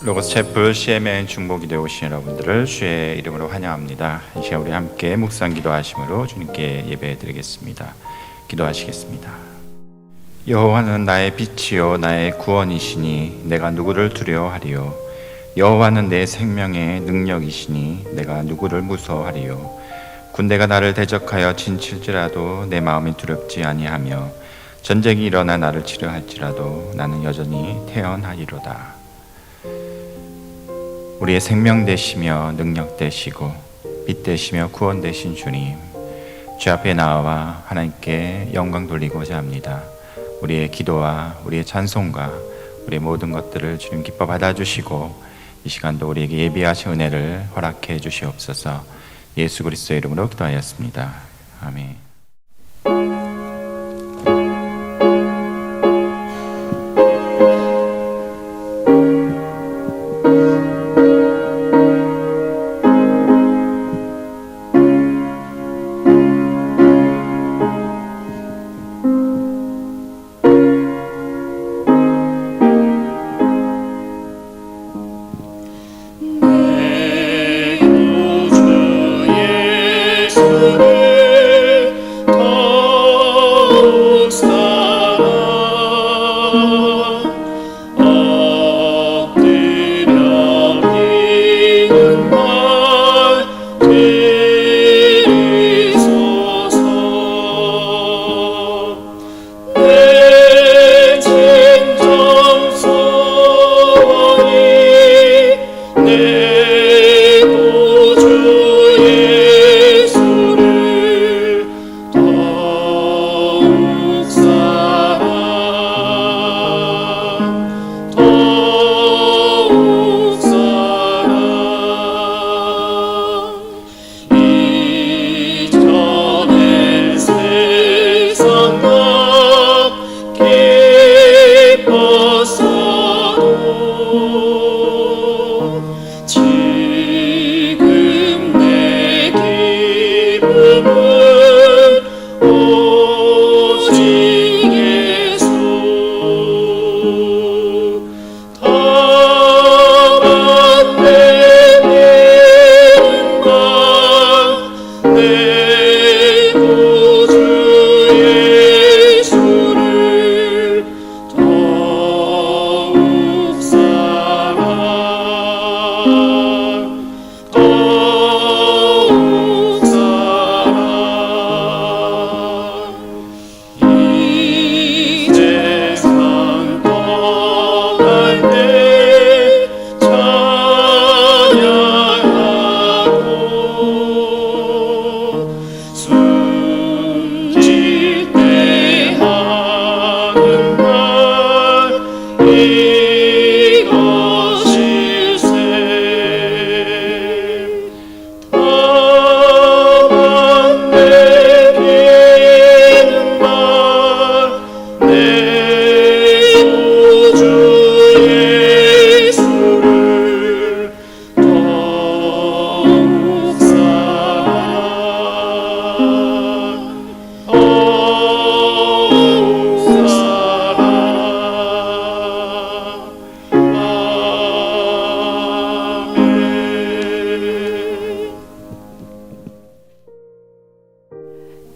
로고스 채플 CMN 중보기도에 오신 여러분들을 주의 이름으로 환영합니다. 이 시간 우리 함께 묵상 기도하심으로 주님께 예배드리겠습니다. 기도하시겠습니다. 여호와는 나의 빛이요 나의 구원이시니 내가 누구를 두려워하리요. 여호와는 내 생명의 능력이시니 내가 누구를 무서워하리요. 군대가 나를 대적하여 진칠지라도 내 마음이 두렵지 아니하며 전쟁이 일어나 나를 치료할지라도 나는 여전히 태어나리로다. 우리의 생명 되시며 능력 되시고 빛 되시며 구원 되신 주님, 주 앞에 나와 하나님께 영광 돌리고자 합니다. 우리의 기도와 우리의 찬송과 우리의 모든 것들을 주님 기뻐 받아주시고 이 시간도 우리에게 예비하신 은혜를 허락해 주시옵소서. 예수 그리스도의 이름으로 기도하였습니다. 아멘.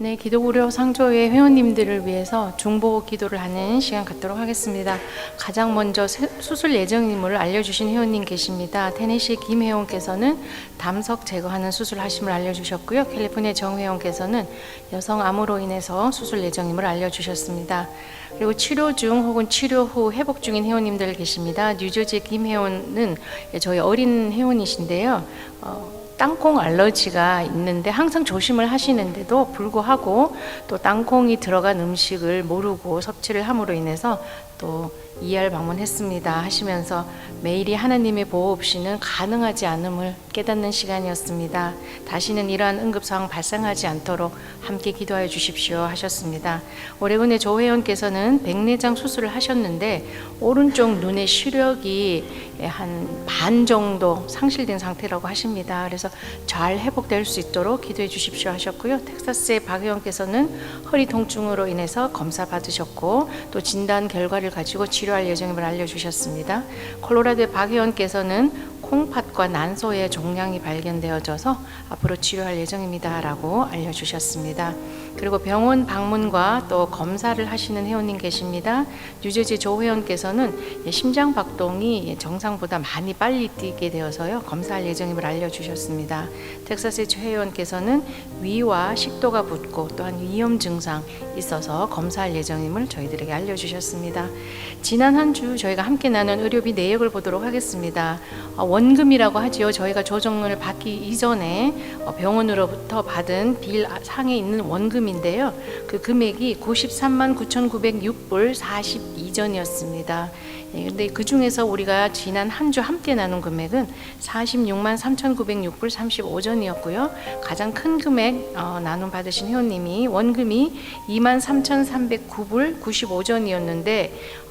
네, 기도구려 상조회 회원님들을 위해서 중보 기도를 하는 시간 갖도록 하겠습니다. 가장 먼저 수술 예정임을 알려주신 회원님 계십니다. 테네시 김 회원께서는 담석 제거하는 수술 하심을 알려주셨고요. 캘리포니아 정 회원께서는 여성 암으로 인해서 수술 예정임을 알려주셨습니다. 그리고 치료 중 혹은 치료 후 회복 중인 회원님들 계십니다. 뉴저지 김 회원은 저희 어린 회원이신데요. 땅콩 알러지가 있는데 항상 조심을 하시는데도 불구하고 또 땅콩이 들어간 음식을 모르고 섭취를 함으로 인해서 또 ER 방문했습니다 하시면서 매일이 하나님의 보호 없이는 가능하지 않음을 깨닫는 시간이었습니다. 다시는 이러한 응급상황 발생하지 않도록 함께 기도하여 주십시오 하셨습니다. 오레곤의 조 회원께서는 백내장 수술을 하셨는데 오른쪽 눈의 시력이 한 반 정도 상실된 상태라고 하십니다. 그래서 잘 회복될 수 있도록 기도해 주십시오 하셨고요. 텍사스의 박 회원께서는 허리 통증으로 인해서 검사 받으셨고 또 진단 결과를 아이를 가지고 치료할 예정임을 알려주셨습니다. 콜로라도의 박 의원께서는 콩팥과 난소의 종양이 발견되어져서 앞으로 치료할 예정입니다 라고 알려주셨습니다. 그리고 병원 방문과 또 검사를 하시는 회원님 계십니다. 뉴저지 조 회원께서는 심장 박동이 정상보다 많이 빨리 뛰게 되어서요 검사할 예정임을 알려주셨습니다. 텍사스의 조 회원께서는 위와 식도가 붓고 또한 위염 증상 있어서 검사할 예정임을 저희들에게 알려주셨습니다. 지난 한 주 저희가 함께 나눈 의료비 내역을 보도록 하겠습니다. 원금이라고 하지요. 저희가 조정을 받기 이전에 병원으로부터 받은 빌 상에 있는 원금인데요. 그 금액이 93만 9,906불 42전이었습니다. 근데 그 중에서 우리가 지난 한 주 함께 나눈 금액은 46만 3,906불 35전이었고요. 가장 큰 금액 나눔 받으신 회원님이 원금이 2만 3,309불 95전이었는데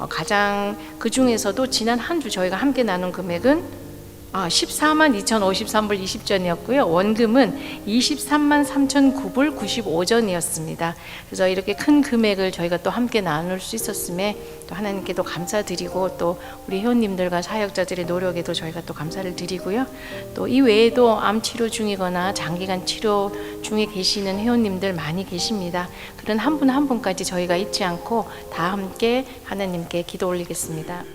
가장 그 중에서도 지난 한 주 저희가 함께 나눈 금액은 14만 2,053불 20전이었고요. 원금은 23만 3,009불 95전이었습니다. 그래서 이렇게 큰 금액을 저희가 또 함께 나눌 수 있었음에 또 하나님께도 감사드리고 또 우리 회원님들과 사역자들의 노력에도 저희가 또 감사를 드리고요. 또 이 외에도 암 치료 중이거나 장기간 치료 중에 계시는 회원님들 많이 계십니다. 그런 한 분 한 분까지 저희가 잊지 않고 다 함께 하나님께 기도 올리겠습니다.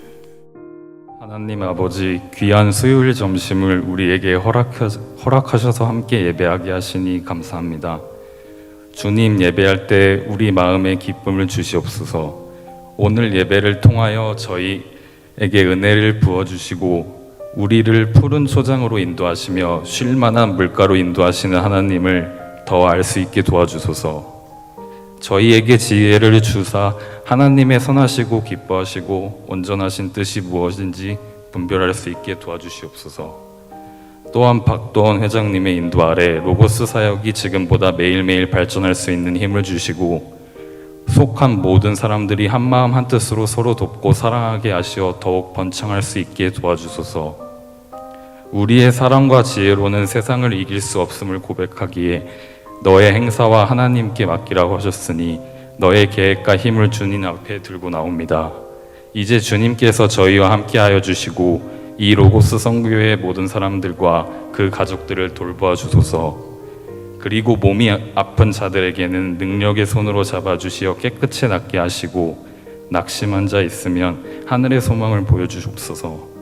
하나님 아버지, 귀한 수요일 점심을 우리에게 허락하셔서 함께 예배하게 하시니 감사합니다. 주님, 예배할 때 우리 마음에 기쁨을 주시옵소서. 오늘 예배를 통하여 저희에게 은혜를 부어주시고 우리를 푸른 초장으로 인도하시며 쉴 만한 물가로 인도하시는 하나님을 더 알 수 있게 도와주소서. 저희에게 지혜를 주사 하나님의 선하시고 기뻐하시고 온전하신 뜻이 무엇인지 분별할 수 있게 도와주시옵소서. 또한 박도원 회장님의 인도 아래 로고스 사역이 지금보다 매일매일 발전할 수 있는 힘을 주시고 속한 모든 사람들이 한마음 한뜻으로 서로 돕고 사랑하게 하시어 더욱 번창할 수 있게 도와주소서. 우리의 사랑과 지혜로는 세상을 이길 수 없음을 고백하기에 너의 행사와 하나님께 맡기라고 하셨으니 너의 계획과 힘을 주님 앞에 들고 나옵니다. 이제 주님께서 저희와 함께하여 주시고 이 로고스 선교회의 모든 사람들과 그 가족들을 돌보아 주소서. 그리고 몸이 아픈 자들에게는 능력의 손으로 잡아주시어 깨끗이 낫게 하시고 낙심한 자 있으면 하늘의 소망을 보여주옵소서.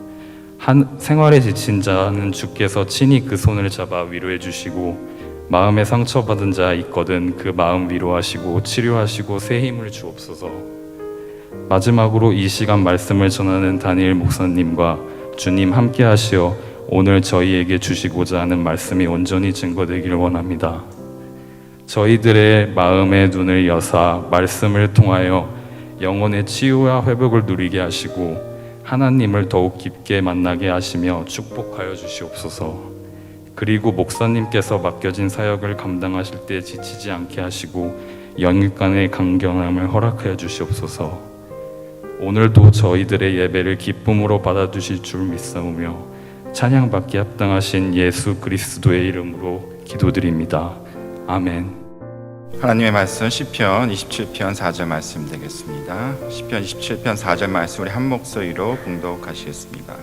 생활에 지친 자는 주께서 친히 그 손을 잡아 위로해 주시고 마음에 상처받은 자 있거든 그 마음 위로하시고 치료하시고 새 힘을 주옵소서. 마지막으로 이 시간 말씀을 전하는 다니엘 목사님과 주님 함께 하시어 오늘 저희에게 주시고자 하는 말씀이 온전히 증거되기를 원합니다. 저희들의 마음의 눈을 여사 말씀을 통하여 영혼의 치유와 회복을 누리게 하시고 하나님을 더욱 깊게 만나게 하시며 축복하여 주시옵소서. 그리고 목사님께서 맡겨진 사역을 감당하실 때 지치지 않게 하시고 영육간의 강경함을 허락하여 주시옵소서. 오늘도 저희들의 예배를 기쁨으로 받아주실 줄 믿사오며 찬양받기 합당하신 예수 그리스도의 이름으로 기도드립니다. 아멘. 하나님의 말씀 시편 27편 4절 말씀 되겠습니다. 시편 27편 4절 말씀 우리 한 목소리로 봉독하시겠습니다.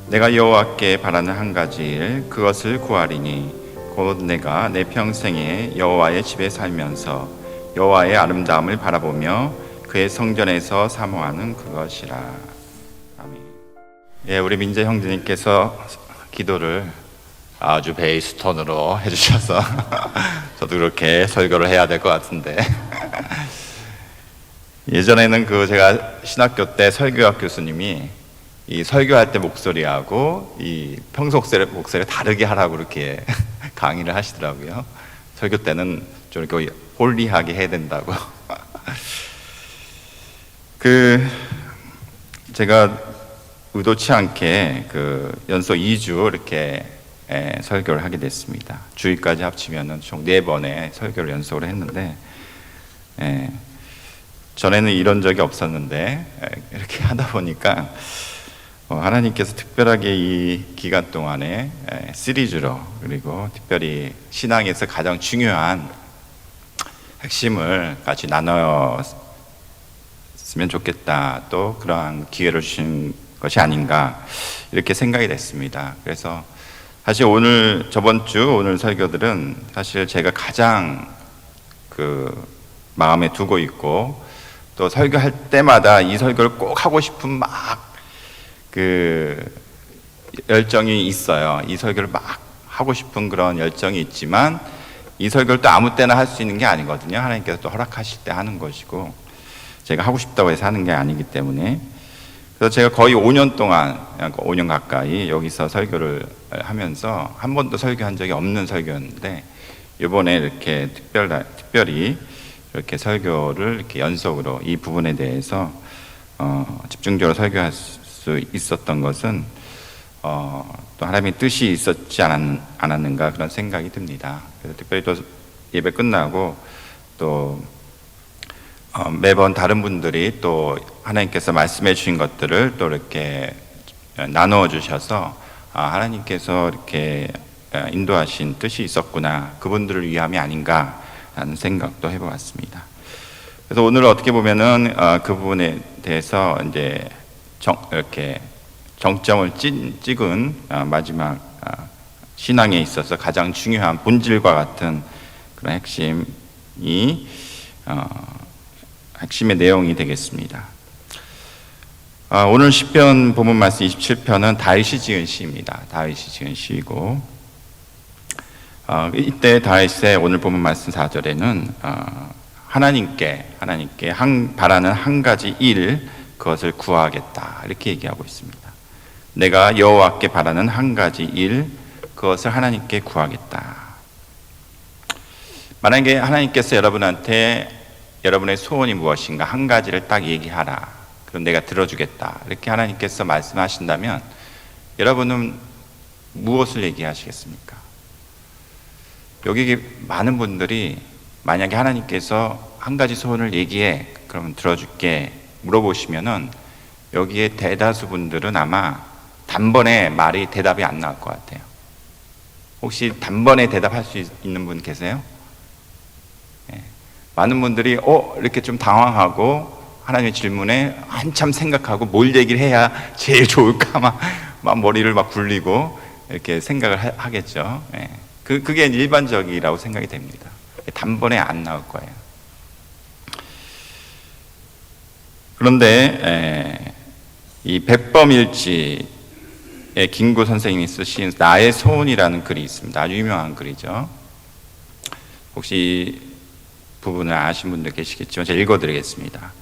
내가 여호와께 바라는 한 가지 일 그것을 구하리니 곧 내가 내 평생에 여호와의 집에 살면서 여호와의 아름다움을 바라보며 그의 성전에서 사모하는 그것이라. 아멘. 예, 우리 민재 형제님께서 기도를 아주 베이스 톤으로 해주셔서 저도 그렇게 설교를 해야 될 것 같은데 예전에는 제가 신학교 때 설교학 교수님이 이 설교할 때 목소리하고 이 평소 목소리 다르게 하라고 그렇게 강의를 하시더라고요. 설교 때는 좀 이렇게 홀리하게 해야 된다고. 제가 의도치 않게 연속 2주 이렇게 설교를 하게 됐습니다. 주일까지 합치면은 총 4번의 설교를 연속으로 했는데 전에는 이런 적이 없었는데 이렇게 하다 보니까 하나님께서 특별하게 이 기간 동안에 시리즈로 그리고 특별히 신앙에서 가장 중요한 핵심을 같이 나눴으면 했으면 좋겠다. 또 그러한 기회를 주신 것이 아닌가 이렇게 생각이 됐습니다. 그래서 사실 저번 주 오늘 설교들은 사실 제가 가장 마음에 두고 있고 또 설교할 때마다 이 설교를 꼭 하고 싶은 막 열정이 있어요. 이 설교를 막 하고 싶은 그런 열정이 있지만 이 설교를 또 아무 때나 할 수 있는 게 아니거든요. 하나님께서 또 허락하실 때 하는 것이고 제가 하고 싶다고 해서 하는 게 아니기 때문에 그래서 제가 거의 5년 동안 5년 가까이 여기서 설교를 하면서 한 번도 설교한 적이 없는 설교였는데 이번에 이렇게 특별히 이렇게 설교를 이렇게 연속으로 이 부분에 대해서 집중적으로 설교할 수 있었던 것은 또 하나님의 뜻이 있었지 않았는가 그런 생각이 듭니다. 그래서 특별히 또 예배 끝나고 또 매번 다른 분들이 또 하나님께서 말씀해 주신 것들을 또 이렇게 나누어 주셔서 하나님께서 이렇게 인도하신 뜻이 있었구나, 그분들을 위함이 아닌가라는 생각도 해보았습니다. 그래서 오늘 어떻게 보면은 그 부분에 대해서 이제 이렇게 정점을 찍은 마지막 신앙에 있어서 가장 중요한 본질과 같은 그런 핵심의 내용이 되겠습니다. 오늘 시편 본문 말씀 27편은 다윗이 지은 시입니다. 다윗이 지은 시이고 이때 다윗의 오늘 본문 말씀 4절에는 하나님께 바라는 한 가지 일, 그것을 구하겠다 이렇게 얘기하고 있습니다. 내가 여호와께 바라는 한 가지 일, 그것을 하나님께 구하겠다. 만약에 하나님께서 여러분한테 여러분의 소원이 무엇인가 한 가지를 딱 얘기하라, 그럼 내가 들어주겠다 이렇게 하나님께서 말씀하신다면 여러분은 무엇을 얘기하시겠습니까? 여기 많은 분들이 만약에 하나님께서 한 가지 소원을 얘기해, 그러면 들어줄게 물어보시면은 여기에 대다수 분들은 아마 단번에 대답이 안 나올 것 같아요. 혹시 단번에 대답할 수 있는 분 계세요? 네. 많은 분들이 이렇게 좀 당황하고 하나님의 질문에 한참 생각하고 뭘 얘기를 해야 제일 좋을까 막 머리를 막 굴리고 이렇게 생각을 하겠죠. 네. 그게 일반적이라고 생각이 됩니다. 단번에 안 나올 거예요. 그런데 이 백범일지의 김구 선생님이 쓰신 나의 소원이라는 글이 있습니다. 아주 유명한 글이죠. 혹시 부분을 아신 분들 계시겠지만 제가 읽어드리겠습니다.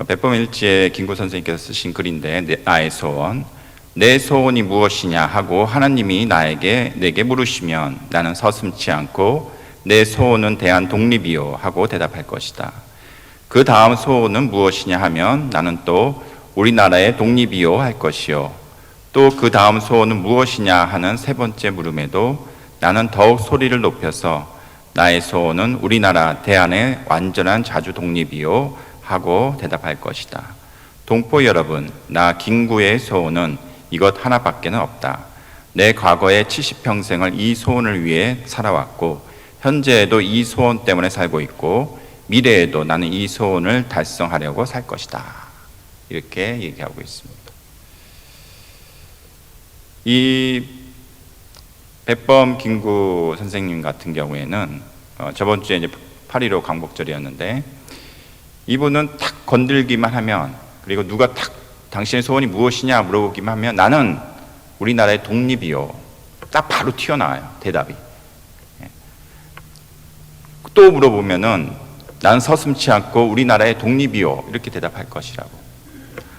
백범일지의 김구 선생님께서 쓰신 글인데, 나의 소원, 내 소원이 무엇이냐 하고 하나님이 내게 물으시면 나는 서슴지 않고 내 소원은 대한 독립이요 하고 대답할 것이다. 그 다음 소원은 무엇이냐 하면 나는 또 우리나라의 독립이요 할 것이요, 또 그 다음 소원은 무엇이냐 하는 세 번째 물음에도 나는 더욱 소리를 높여서 나의 소원은 우리나라 대한의 완전한 자주 독립이요 하고 대답할 것이다. 동포 여러분, 나 김구의 소원은 이것 하나밖에는 없다. 내 과거의 70평생을 이 소원을 위해 살아왔고 현재에도 이 소원 때문에 살고 있고 미래에도 나는 이 소원을 달성하려고 살 것이다. 이렇게 얘기하고 있습니다. 이 백범 김구 선생님 같은 경우에는 저번 주에 이제 8.15 광복절이었는데 이분은 탁 건들기만 하면, 그리고 누가 탁 당신의 소원이 무엇이냐 물어보기만 하면 나는 우리나라의 독립이요, 딱 바로 튀어나와요 대답이. 또 물어보면은 나는 서슴지 않고 우리나라의 독립이요 이렇게 대답할 것이라고.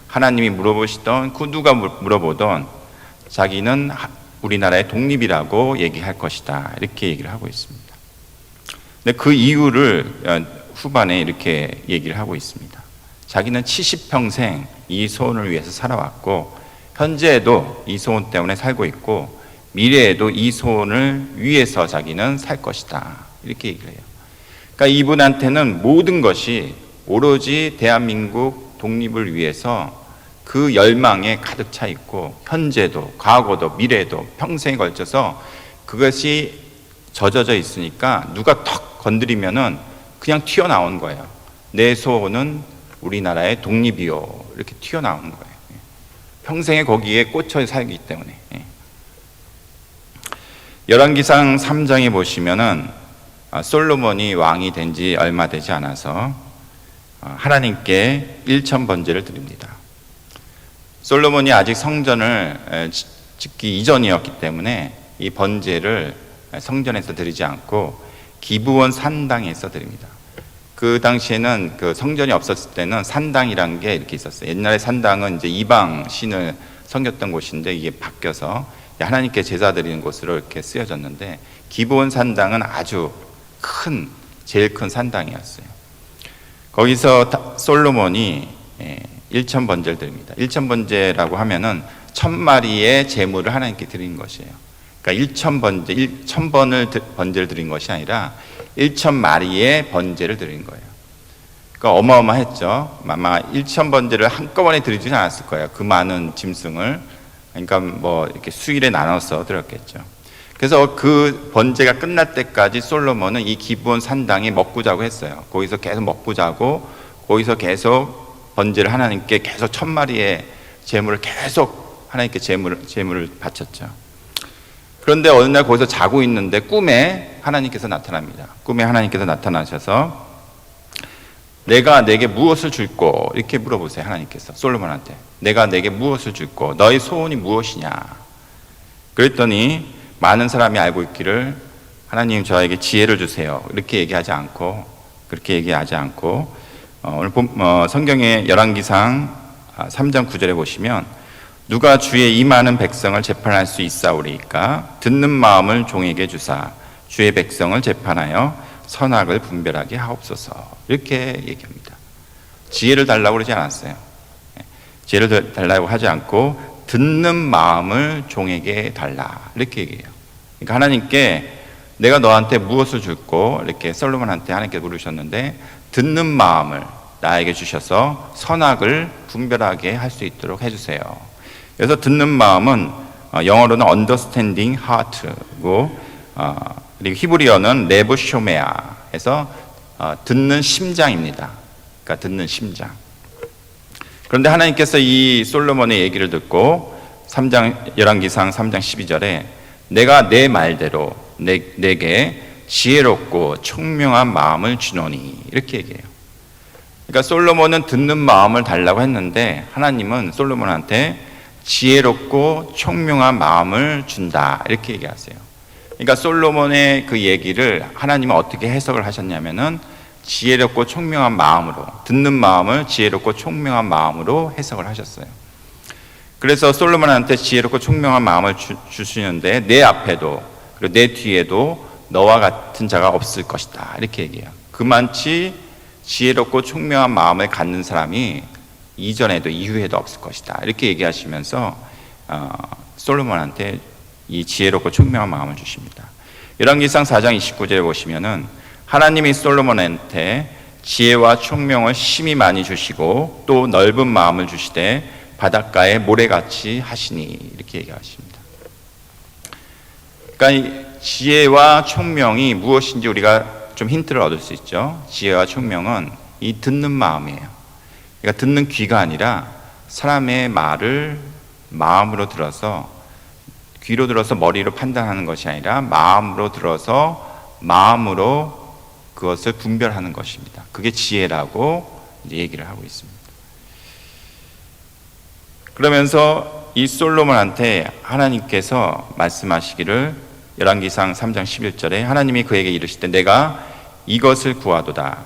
하나님이 물어보시던 누가 물어보던 자기는 우리나라의 독립이라고 얘기할 것이다 이렇게 얘기를 하고 있습니다. 근데 그 이유를 후반에 이렇게 얘기를 하고 있습니다. 자기는 70평생 이 소원을 위해서 살아왔고 현재에도 이 소원 때문에 살고 있고 미래에도 이 소원을 위해서 자기는 살 것이다 이렇게 얘기를 해요. 그러니까 이분한테는 모든 것이 오로지 대한민국 독립을 위해서 그 열망에 가득 차 있고 현재도 과거도 미래도 평생에 걸쳐서 그것이 젖어져 있으니까 누가 턱 건드리면은 그냥 튀어나온 거예요. 내 소원은 우리나라의 독립이요. 이렇게 튀어나오는 거예요. 평생에 거기에 꽂혀 살기 때문에. 열왕기상 3장에 보시면은 솔로몬이 왕이 된 지 얼마 되지 않아서 하나님께 1천 번제를 드립니다. 솔로몬이 아직 성전을 짓기 이전이었기 때문에 이 번제를 성전에서 드리지 않고 기브온 산당에서 드립니다. 그 당시에는 그 성전이 없었을 때는 산당이란 게 이렇게 있었어요. 옛날에 산당은 이제 이방 신을 섬겼던 곳인데 이게 바뀌어서 하나님께 제사 드리는 곳으로 이렇게 쓰여졌는데 기브온 산당은 아주 제일 큰 산당이었어요. 거기서 솔로몬이 1천 번제를 드립니다. 1천 번제라고 하면은 1000마리의 제물을 하나님께 드린 것이에요. 그러니까 1000번을 번제를 드린 것이 아니라 1000마리의 번제를 드린 거예요. 그러니까 어마어마했죠. 아마 1000번제를 한꺼번에 드리지는 않았을 거예요. 그 많은 짐승을. 그러니까 뭐 이렇게 수일에 나눠서 드렸겠죠. 그래서 그 번제가 끝날 때까지 솔로몬은 이 기브온 산당에 먹고 자고 했어요. 거기서 계속 먹고 자고 거기서 계속 번제를 하나님께 계속 1000마리의 제물을 계속 하나님께 제물을 바쳤죠. 그런데 어느 날 거기서 자고 있는데 꿈에 하나님께서 나타납니다. 꿈에 하나님께서 나타나셔서 내가 내게 무엇을 줄꼬? 이렇게 물어보세요. 하나님께서 솔로몬한테 내가 내게 무엇을 줄꼬? 너의 소원이 무엇이냐? 그랬더니 많은 사람이 알고 있기를 하나님 저에게 지혜를 주세요. 이렇게 얘기하지 않고 오늘 성경의 열왕기상 3장 9절에 보시면 누가 주의 이 많은 백성을 재판할 수 있사오리이까 듣는 마음을 종에게 주사 주의 백성을 재판하여 선악을 분별하게 하옵소서. 이렇게 얘기합니다. 지혜를 달라고 그러지 않았어요. 지혜를 달라고 하지 않고 듣는 마음을 종에게 달라 이렇게 얘기해요. 그러니까 하나님께 내가 너한테 무엇을 줄꼬? 이렇게 솔로몬한테 하나님께 물으셨는데 듣는 마음을 나에게 주셔서 선악을 분별하게 할 수 있도록 해주세요. 그래서 듣는 마음은 영어로는 understanding heart고 그리고 히브리어는 레브쇼메아에서 듣는 심장입니다. 그러니까 듣는 심장. 그런데 하나님께서 이 솔로몬의 얘기를 듣고 열왕기상 3장 12절에 내가 내 말대로 내게 지혜롭고 총명한 마음을 주노니 이렇게 얘기해요. 그러니까 솔로몬은 듣는 마음을 달라고 했는데 하나님은 솔로몬한테 지혜롭고 총명한 마음을 준다 이렇게 얘기하세요. 그러니까 솔로몬의 그 얘기를 하나님은 어떻게 해석을 하셨냐면은 지혜롭고 총명한 마음으로 듣는 마음을 지혜롭고 총명한 마음으로 해석을 하셨어요. 그래서 솔로몬한테 지혜롭고 총명한 마음을 주시는데 내 앞에도 그리고 내 뒤에도 너와 같은 자가 없을 것이다 이렇게 얘기해요. 그만치 지혜롭고 총명한 마음을 갖는 사람이 이전에도 이후에도 없을 것이다 이렇게 얘기하시면서 솔로몬한테 이 지혜롭고 총명한 마음을 주십니다. 열왕기상 4장 29절에 보시면은 하나님이 솔로몬한테 지혜와 총명을 심히 많이 주시고 또 넓은 마음을 주시되 바닷가에 모래같이 하시니 이렇게 얘기하십니다. 그러니까 이 지혜와 총명이 무엇인지 우리가 좀 힌트를 얻을 수 있죠. 지혜와 총명은 이 듣는 마음이에요. 그러니까 듣는 귀가 아니라 사람의 말을 마음으로 들어서 귀로 들어서 머리로 판단하는 것이 아니라 마음으로 들어서 마음으로 그것을 분별하는 것입니다. 그게 지혜라고 이제 얘기를 하고 있습니다. 그러면서 이 솔로몬한테 하나님께서 말씀하시기를 열왕기상 3장 11절에 하나님이 그에게 이르시되 내가 이것을 구하도다.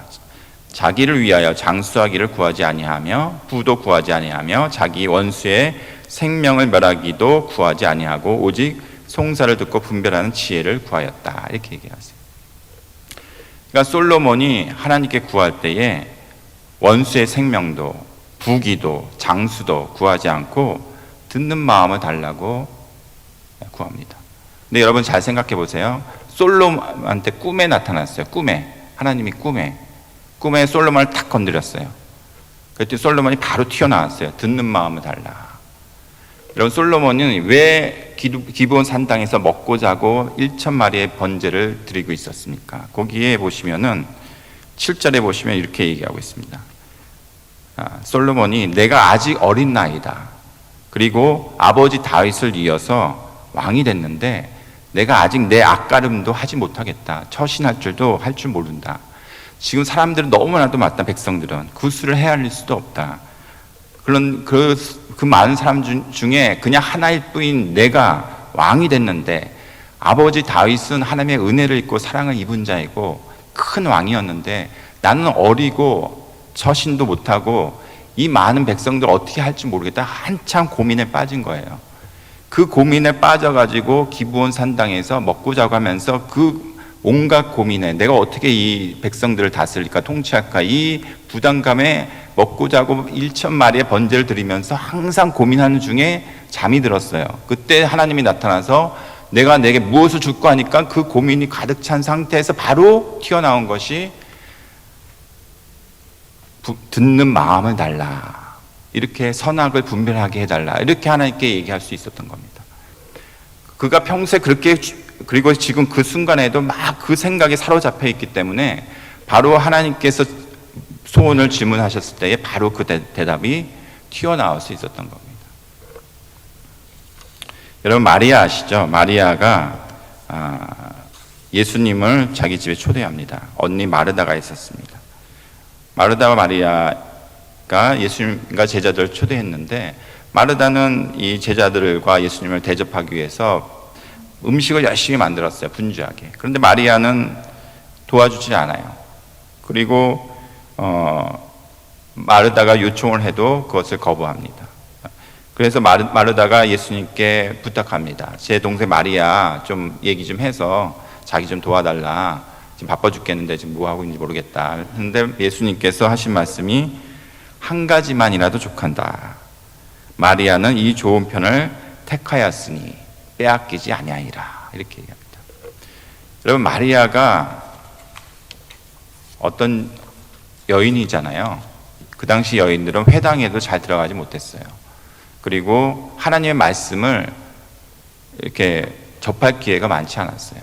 자기를 위하여 장수하기를 구하지 아니하며 부도 구하지 아니하며 자기 원수의 생명을 멸하기도 구하지 아니하고 오직 송사를 듣고 분별하는 지혜를 구하였다. 이렇게 얘기하세요. 그러니까 솔로몬이 하나님께 구할 때에 원수의 생명도 부귀도 장수도 구하지 않고 듣는 마음을 달라고 구합니다. 근데 여러분 잘 생각해 보세요. 솔로몬한테 꿈에 나타났어요. 하나님이 꿈에 솔로몬을 탁 건드렸어요. 그랬더니 솔로몬이 바로 튀어나왔어요. 듣는 마음을 달라. 여러분 솔로몬은 왜 기브온 산당에서 먹고 자고 1000마리의 번제를 드리고 있었습니까? 거기에 보시면은 7절에 보시면 이렇게 얘기하고 있습니다. 솔로몬이 내가 아직 어린 나이다. 그리고 아버지 다윗을 이어서 왕이 됐는데 내가 아직 내 앞가름도 하지 못하겠다. 처신할 줄도 할 줄 모른다. 지금 사람들은 너무나도 많다. 백성들은 구술을 헤아릴 수도 없다. 그런 그 많은 사람 중에 그냥 하나일 뿐인 내가 왕이 됐는데 아버지 다윗은 하나님의 은혜를 입고 사랑을 입은 자이고 큰 왕이었는데 나는 어리고 처신도 못하고 이 많은 백성들 어떻게 할지 모르겠다. 한참 고민에 빠진 거예요. 그 고민에 빠져가지고 기브온 산당에서 먹고 자고 하면서 그 온갖 고민에 내가 어떻게 이 백성들을 다스릴까 통치할까 이 부담감에 먹고 자고 1,000마리의 번제를 드리면서 항상 고민하는 중에 잠이 들었어요. 그때 하나님이 나타나서 내가 내게 무엇을 줄까 하니까 그 고민이 가득 찬 상태에서 바로 튀어나온 것이 듣는 마음을 달라. 이렇게 선악을 분별하게 해달라. 이렇게 하나님께 얘기할 수 있었던 겁니다. 그가 평소에 그렇게 그리고 지금 그 순간에도 막 그 생각에 사로잡혀 있기 때문에 바로 하나님께서 소원을 질문하셨을 때에 바로 그 대답이 튀어나올 수 있었던 겁니다. 여러분 마리아 아시죠? 마리아가 예수님을 자기 집에 초대합니다. 언니 마르다가 있었습니다. 마르다와 마리아가 예수님과 제자들을 초대했는데 마르다는 이 제자들과 예수님을 대접하기 위해서 음식을 열심히 만들었어요. 분주하게. 그런데 마리아는 도와주지 않아요. 그리고 마르다가 요청을 해도 그것을 거부합니다. 그래서 마르다가 예수님께 부탁합니다. 제 동생 마리아 좀 얘기 좀 해서 자기 좀 도와달라. 지금 바빠 죽겠는데 지금 뭐 하고 있는지 모르겠다. 그런데 예수님께서 하신 말씀이 한 가지만이라도 족한다. 마리아는 이 좋은 편을 택하였으니 빼앗기지 아니하리라. 이렇게 얘기합니다. 여러분 마리아가 어떤 여인이잖아요. 그 당시 여인들은 회당에도 잘 들어가지 못했어요. 그리고 하나님의 말씀을 이렇게 접할 기회가 많지 않았어요.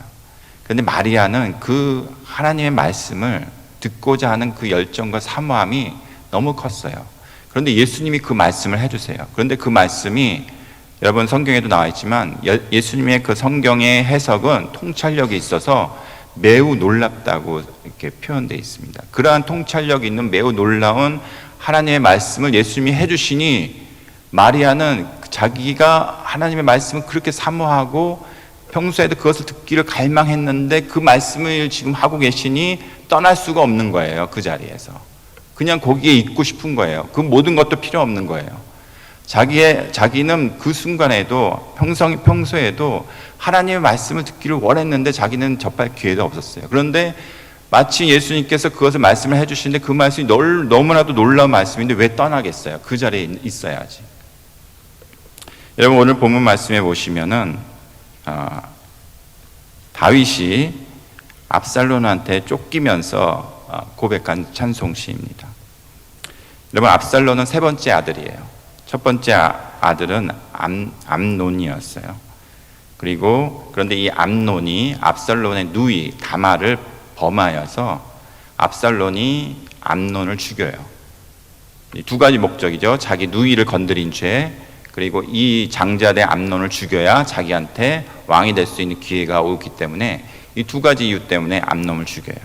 그런데 마리아는 그 하나님의 말씀을 듣고자 하는 그 열정과 사모함이 너무 컸어요. 그런데 예수님이 그 말씀을 해주세요. 그런데 그 말씀이 여러분 성경에도 나와 있지만 예수님의 그 성경의 해석은 통찰력이 있어서 매우 놀랍다고 이렇게 표현되어 있습니다. 그러한 통찰력이 있는 매우 놀라운 하나님의 말씀을 예수님이 해주시니 마리아는 자기가 하나님의 말씀을 그렇게 사모하고 평소에도 그것을 듣기를 갈망했는데 그 말씀을 지금 하고 계시니 떠날 수가 없는 거예요. 그 자리에서 그냥 거기에 있고 싶은 거예요. 그 모든 것도 필요 없는 거예요. 자기는 그 순간에도 평소에도 하나님의 말씀을 듣기를 원했는데 자기는 접할 기회도 없었어요. 그런데 마치 예수님께서 그것을 말씀을 해주시는데 그 말씀이 너무나도 놀라운 말씀인데 왜 떠나겠어요? 그 자리에 있어야지. 여러분 오늘 본문 말씀에 보시면은 다윗이 압살론한테 쫓기면서 고백한 찬송시입니다. 여러분 압살론은 세 번째 아들이에요. 첫 번째 아들은 암논이었어요. 그런데 이 암논이 압살론의 누이 다말을 범하여서 압살론이 암논을 죽여요. 두 가지 목적이죠. 자기 누이를 건드린 죄, 그리고 이 장자된 암논을 죽여야 자기한테 왕이 될 수 있는 기회가 오기 때문에 이 두 가지 이유 때문에 암논을 죽여요.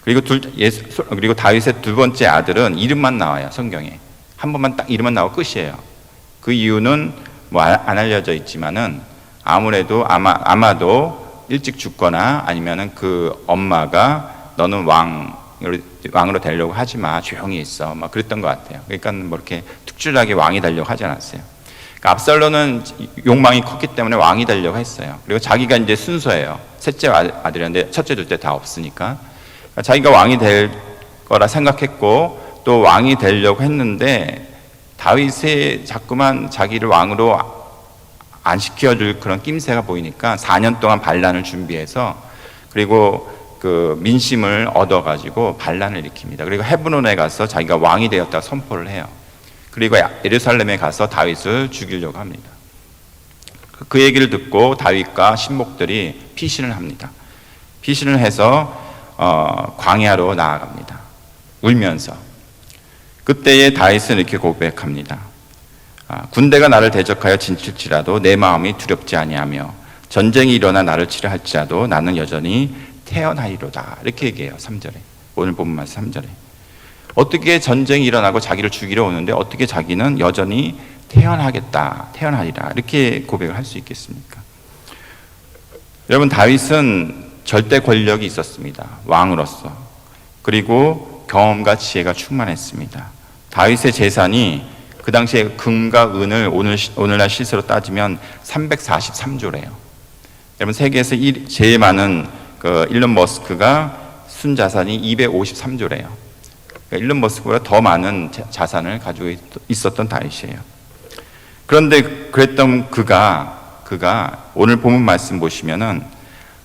그리고 다윗의 두 번째 아들은 이름만 나와요. 성경에 한 번만 딱 이름만 나오고 끝이에요. 그 이유는 뭐 안 알려져 있지만은 아마도 일찍 죽거나 아니면은 그 엄마가 너는 왕으로 되려고 하지 마, 조용히 있어, 막 그랬던 것 같아요. 그러니까 뭐 이렇게 특출나게 왕이 되려고 하지 않았어요. 그러니까 압살론은 욕망이 컸기 때문에 왕이 되려고 했어요. 그리고 자기가 이제 순서예요. 셋째 아들이었는데 첫째, 둘째 다 없으니까 그러니까 자기가 왕이 될 거라 생각했고 또 왕이 되려고 했는데 다윗이 자꾸만 자기를 왕으로 안 시켜줄 그런 낌새가 보이니까 4년 동안 반란을 준비해서 그리고 그 민심을 얻어가지고 반란을 일으킵니다. 그리고 헤브론에 가서 자기가 왕이 되었다고 선포를 해요. 그리고 예루살렘에 가서 다윗을 죽이려고 합니다. 그 얘기를 듣고 다윗과 신복들이 피신을 합니다. 피신을 해서 광야로 나아갑니다. 울면서. 그때에 다윗은 이렇게 고백합니다. 군대가 나를 대적하여 진칠지라도 내 마음이 두렵지 아니하며 전쟁이 일어나 나를 치려 할지라도 나는 여전히 태어나리로다. 이렇게 얘기해요. 3절에. 오늘 본문 말씀 3절에. 어떻게 전쟁이 일어나고 자기를 죽이러 오는데 어떻게 자기는 여전히 태어나겠다, 태어나리라 이렇게 고백을 할 수 있겠습니까? 여러분, 다윗은 절대 권력이 있었습니다. 왕으로서. 그리고 경험과 지혜가 충만했습니다. 다윗의 재산이 그 당시에 금과 은을 오늘날 시세로 따지면 343조래요. 여러분, 세계에서 제일 많은 일론 머스크가 순자산이 253조래요. 일론 머스크보다 더 많은 자산을 가지고 있었던 다윗이에요. 그런데 그랬던 그가 오늘 본문 말씀 보시면은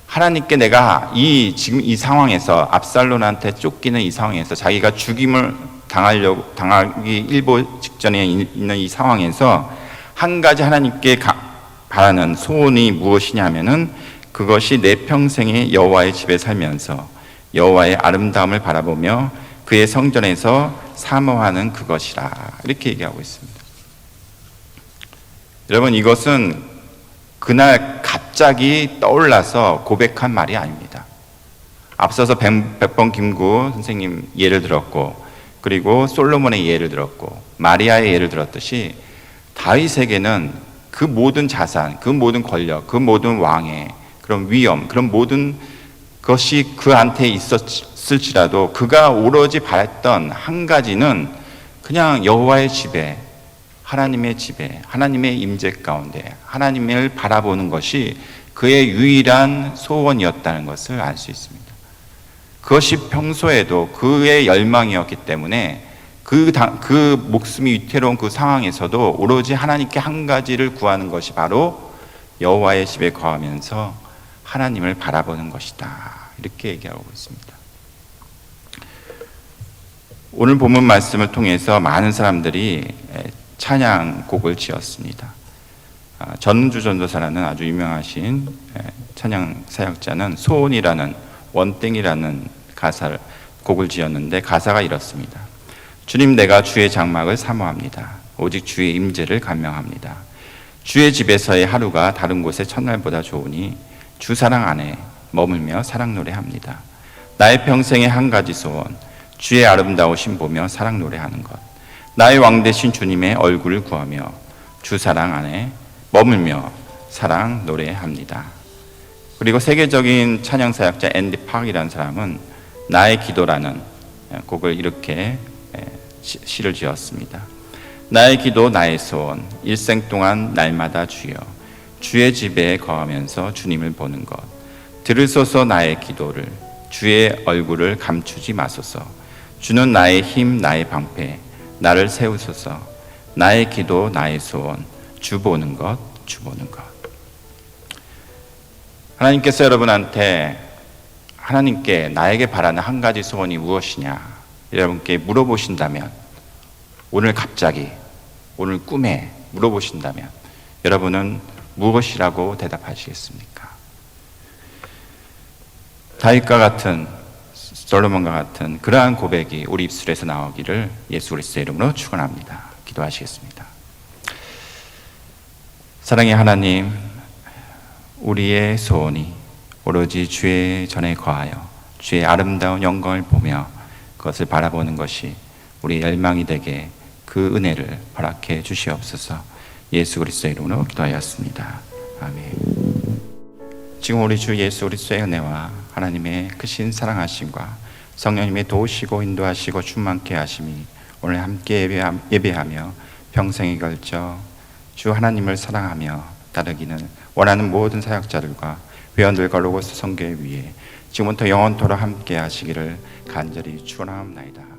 하나님께 내가 지금 이 상황에서 압살롬한테 쫓기는 이 상황에서 자기가 죽임을 당하기 일보 직전에 있는 이 상황에서 한 가지 하나님께 바라는 소원이 무엇이냐면은 그것이 내 평생에 여호와의 집에 살면서 여호와의 아름다움을 바라보며 그의 성전에서 사모하는 그것이라 이렇게 얘기하고 있습니다. 여러분, 이것은 그날 갑자기 떠올라서 고백한 말이 아닙니다. 앞서서 백번 김구 선생님 예를 들었고, 그리고 솔로몬의 예를 들었고, 마리아의 예를 들었듯이 다윗에게는 그 모든 자산, 그 모든 권력, 그 모든 왕의 그런 위엄, 그런 모든 것이 그한테 있었을지라도 그가 오로지 바랬던 한 가지는 그냥 여호와의 집에, 하나님의 집에, 하나님의 임재 가운데 하나님을 바라보는 것이 그의 유일한 소원이었다는 것을 알 수 있습니다. 그것이 평소에도 그의 열망이었기 때문에 그 목숨이 위태로운 그 상황에서도 오로지 하나님께 한 가지를 구하는 것이 바로 여호와의 집에 거하면서 하나님을 바라보는 것이다. 이렇게 얘기하고 있습니다. 오늘 본문 말씀을 통해서 많은 사람들이 찬양곡을 지었습니다. 전주 전도사라는 아주 유명하신 찬양 사역자는 소원이라는 원땡이라는 곡을 지었는데 가사가 이렇습니다. 주님, 내가 주의 장막을 사모합니다. 오직 주의 임재를 간명합니다. 주의 집에서의 하루가 다른 곳의 첫날보다 좋으니 주 사랑 안에 머물며 사랑 노래합니다. 나의 평생의 한 가지 소원, 주의 아름다우신 보며 사랑 노래하는 것. 나의 왕 되신 주님의 얼굴을 구하며 주 사랑 안에 머물며 사랑 노래합니다. 그리고 세계적인 찬양 사역자 앤디 팍이라는 사람은 나의 기도라는 곡을 이렇게 시를 지었습니다. 나의 기도, 나의 소원, 일생 동안 날마다 주여 주의 집에 거하면서 주님을 보는 것. 들으소서 나의 기도를, 주의 얼굴을 감추지 마소서. 주는 나의 힘, 나의 방패, 나를 세우소서. 나의 기도, 나의 소원, 주 보는 것, 주 보는 것. 하나님께서 하나님께 나에게 바라는 한 가지 소원이 무엇이냐 여러분께 물어보신다면, 오늘 갑자기, 오늘 꿈에 물어보신다면 여러분은 무엇이라고 대답하시겠습니까? 다윗과 같은, 솔로몬과 같은 그러한 고백이 우리 입술에서 나오기를 예수 그리스도의 이름으로 축원합니다. 기도하시겠습니다. 사랑의 하나님, 우리의 소원이 오로지 주의 전에 거하여 주의 아름다운 영광을 보며 그것을 바라보는 것이 우리 열망이 되게 그 은혜를 허락해 주시옵소서. 예수 그리스도의 이름으로 기도하였습니다. 아멘. 지금 우리 주 예수 그리스도의 은혜와 하나님의 크신 사랑하심과 성령님의 도우시고 인도하시고 충만케 하심이 오늘 함께 예배하며 평생에 걸쳐 주 하나님을 사랑하며 따르기는 원하는 모든 사역자들과 회원들과 로고스 성교회 위에 지금부터 영원토록 함께 하시기를 간절히 축원하옵나이다.